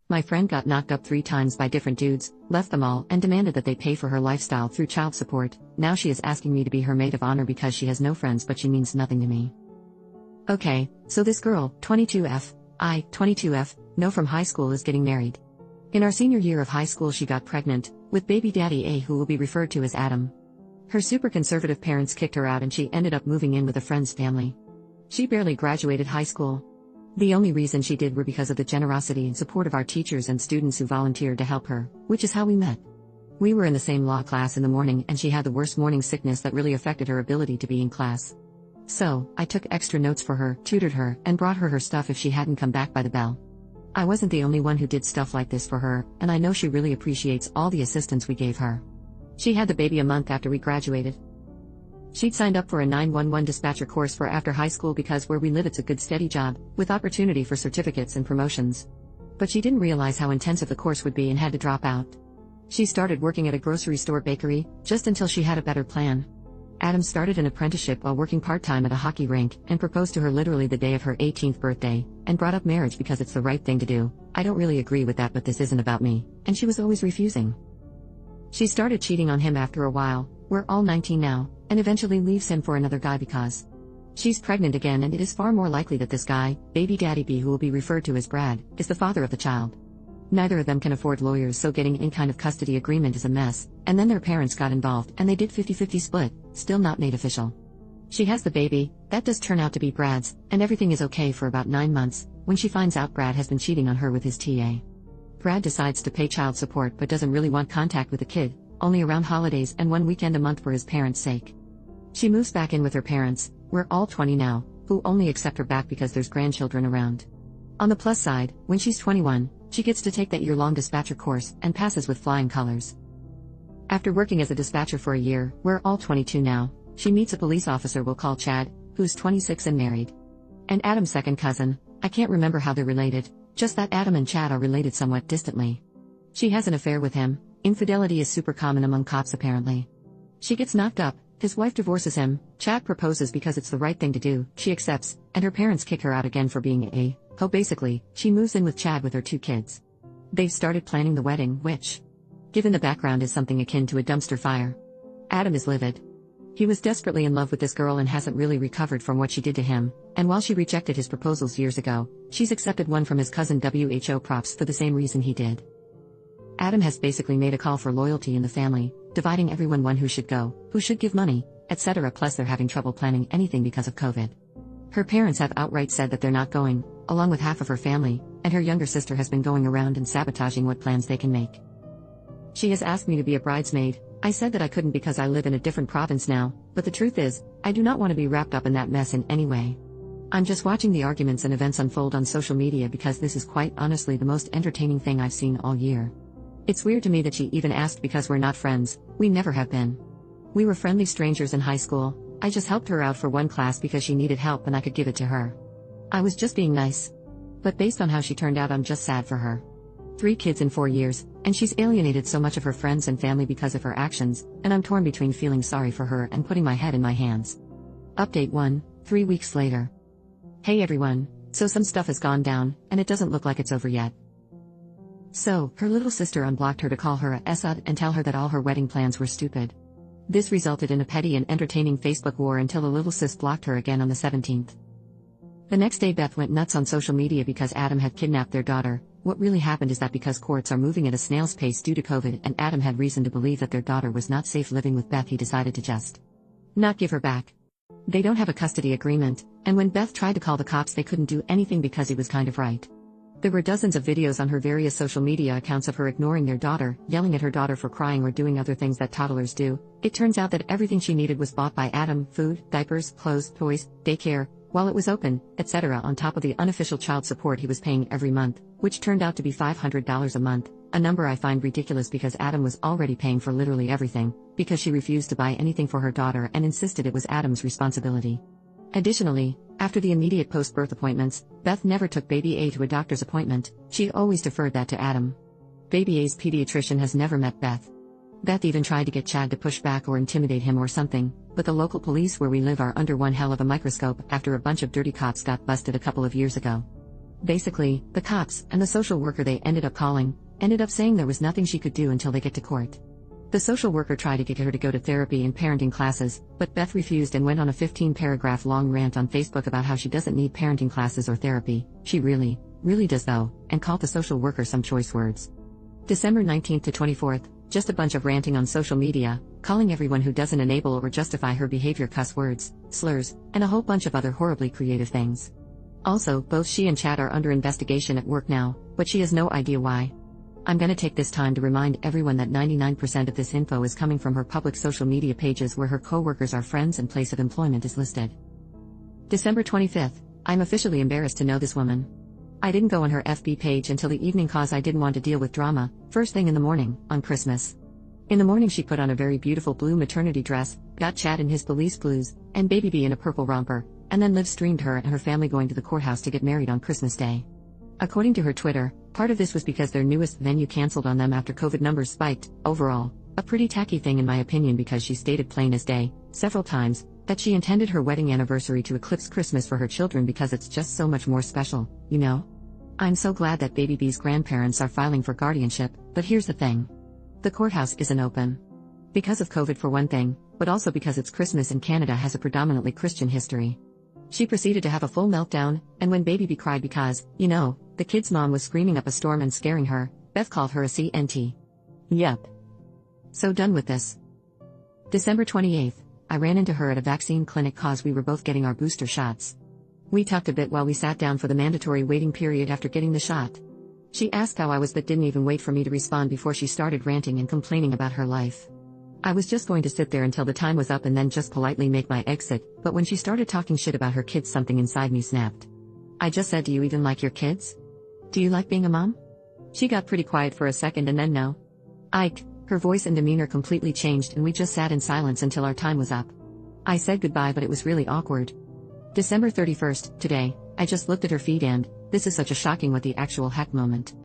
My friend got knocked up 3 times by different dudes, left them all, and demanded that they pay for her lifestyle through child support. Now she is asking me to be her maid of honor because she has no friends, but she means nothing to me. Okay, so this girl, 22F, know from high school is getting married. In our senior year of high school she got pregnant, with baby daddy A, who will be referred to as Adam. Her super conservative parents kicked her out and she ended up moving in with a friend's family. She barely graduated high school. The only reason she did were because of the generosity and support of our teachers and students who volunteered to help her, which is how we met. We were in the same law class in the morning and she had the worst morning sickness that really affected her ability to be in class. So, I took extra notes for her, tutored her, and brought her stuff if she hadn't come back by the bell. I wasn't the only one who did stuff like this for her, and I know she really appreciates all the assistance we gave her. She had the baby a month after we graduated. She'd signed up for a 911 dispatcher course for after high school because where we live it's a good steady job, with opportunity for certificates and promotions. But she didn't realize how intensive the course would be and had to drop out. She started working at a grocery store bakery, just until she had a better plan. Adam started an apprenticeship while working part-time at a hockey rink, and proposed to her literally the day of her 18th birthday, and brought up marriage because it's the right thing to do. I don't really agree with that, but this isn't about me, and she was always refusing. She started cheating on him after a while, we're all 19 now, and eventually leaves him for another guy because she's pregnant again, and it is far more likely that this guy, baby daddy B, who will be referred to as Brad, is the father of the child. Neither of them can afford lawyers, so getting any kind of custody agreement is a mess, and then their parents got involved and they did 50-50 split, still not made official. She has the baby, that does turn out to be Brad's, and everything is okay for about 9 months, when she finds out Brad has been cheating on her with his TA. Brad decides to pay child support but doesn't really want contact with the kid, only around holidays and 1 weekend a month for his parents' sake. She moves back in with her parents, we're all 20 now, who only accept her back because there's grandchildren around. On the plus side, when she's 21, she gets to take that year-long dispatcher course and passes with flying colors. After working as a dispatcher for a year, we're all 22 now, she meets a police officer we'll call Chad, who's 26 and married. And Adam's second cousin, I can't remember how they're related, just that Adam and Chad are related somewhat distantly. She has an affair with him. Infidelity is super common among cops apparently. She gets knocked up, his wife divorces him, Chad proposes because it's the right thing to do, she accepts, and her parents kick her out again for being a hoe. Basically, she moves in with Chad with her 2 kids. They've started planning the wedding, which, given the background, is something akin to a dumpster fire. Adam is livid. He was desperately in love with this girl and hasn't really recovered from what she did to him, and while she rejected his proposals years ago, she's accepted one from his cousin. WHO props for the same reason he did. Adam has basically made a call for loyalty in the family, dividing everyone one who should go, who should give money, etc. Plus they're having trouble planning anything because of COVID. Her parents have outright said that they're not going, along with half of her family, and her younger sister has been going around and sabotaging what plans they can make. She has asked me to be a bridesmaid. I said that I couldn't because I live in a different province now, but the truth is, I do not want to be wrapped up in that mess in any way. I'm just watching the arguments and events unfold on social media because this is quite honestly the most entertaining thing I've seen all year. It's weird to me that she even asked because we're not friends, we never have been. We were friendly strangers in high school, I just helped her out for one class because she needed help and I could give it to her. I was just being nice. But based on how she turned out, I'm just sad for her. 3 kids in 4 years, and she's alienated so much of her friends and family because of her actions, and I'm torn between feeling sorry for her and putting my head in my hands. Update 1, 3 weeks later. Hey everyone, so some stuff has gone down, and it doesn't look like it's over yet. So, her little sister unblocked her to call her a sod and tell her that all her wedding plans were stupid. This resulted in a petty and entertaining Facebook war until the little sis blocked her again on the 17th. The next day Beth went nuts on social media because Adam had kidnapped their daughter. What really happened is that because courts are moving at a snail's pace due to COVID and Adam had reason to believe that their daughter was not safe living with Beth, he decided to just not give her back. They don't have a custody agreement, and when Beth tried to call the cops they couldn't do anything because he was kind of right. There were dozens of videos on her various social media accounts of her ignoring their daughter, yelling at her daughter for crying or doing other things that toddlers do. It turns out that everything she needed was bought by Adam: food, diapers, clothes, toys, daycare, while it was open, etc. on top of the unofficial child support he was paying every month, which turned out to be $500 a month, a number I find ridiculous because Adam was already paying for literally everything, because she refused to buy anything for her daughter and insisted it was Adam's responsibility. Additionally, after the immediate post-birth appointments, Beth never took baby A to a doctor's appointment, she always deferred that to Adam. Baby A's pediatrician has never met Beth. Beth even tried to get Chad to push back or intimidate him or something, but the local police where we live are under one hell of a microscope after a bunch of dirty cops got busted a couple of years ago. Basically, the cops and the social worker they ended up calling ended up saying there was nothing she could do until they get to court. The social worker tried to get her to go to therapy and parenting classes, but Beth refused and went on a 15-paragraph long rant on Facebook about how she doesn't need parenting classes or therapy. She really does though, and called the social worker some choice words. December 19th to 24th, just a bunch of ranting on social media, calling everyone who doesn't enable or justify her behavior cuss words, slurs, and a whole bunch of other horribly creative things. Also, both she and Chad are under investigation at work now, but she has no idea why. I'm gonna take this time to remind everyone that 99% of this info is coming from her public social media pages where her co-workers are friends and place of employment is listed. December 25th, I'm officially embarrassed to know this woman. I didn't go on her FB page until the evening cause I didn't want to deal with drama, first thing in the morning, on Christmas. In the morning she put on a very beautiful blue maternity dress, got Chad in his police blues, and baby B in a purple romper, and then live streamed her and her family going to the courthouse to get married on Christmas Day. According to her Twitter, part of this was because their newest venue canceled on them after COVID numbers spiked. Overall, a pretty tacky thing in my opinion because she stated plain as day, several times, that she intended her wedding anniversary to eclipse Christmas for her children because it's just so much more special, you know? I'm so glad that baby B's grandparents are filing for guardianship, but here's the thing. The courthouse isn't open. Because of COVID for one thing, but also because it's Christmas and Canada has a predominantly Christian history. She proceeded to have a full meltdown, and when baby B cried because, you know, the kid's mom was screaming up a storm and scaring her, Beth called her a CNT. Yup. So done with this. December 28th, I ran into her at a vaccine clinic cause we were both getting our booster shots. We talked a bit while we sat down for the mandatory waiting period after getting the shot. She asked how I was but didn't even wait for me to respond before she started ranting and complaining about her life. I was just going to sit there until the time was up and then just politely make my exit, but when she started talking shit about her kids something inside me snapped. I just said, do you even like your kids? Do you like being a mom? She got pretty quiet for a second and then no. Ike, her voice and demeanor completely changed and we just sat in silence until our time was up. I said goodbye but it was really awkward. December 31st, today, I just looked at her feed and, this is such a shocking what the actual heck moment.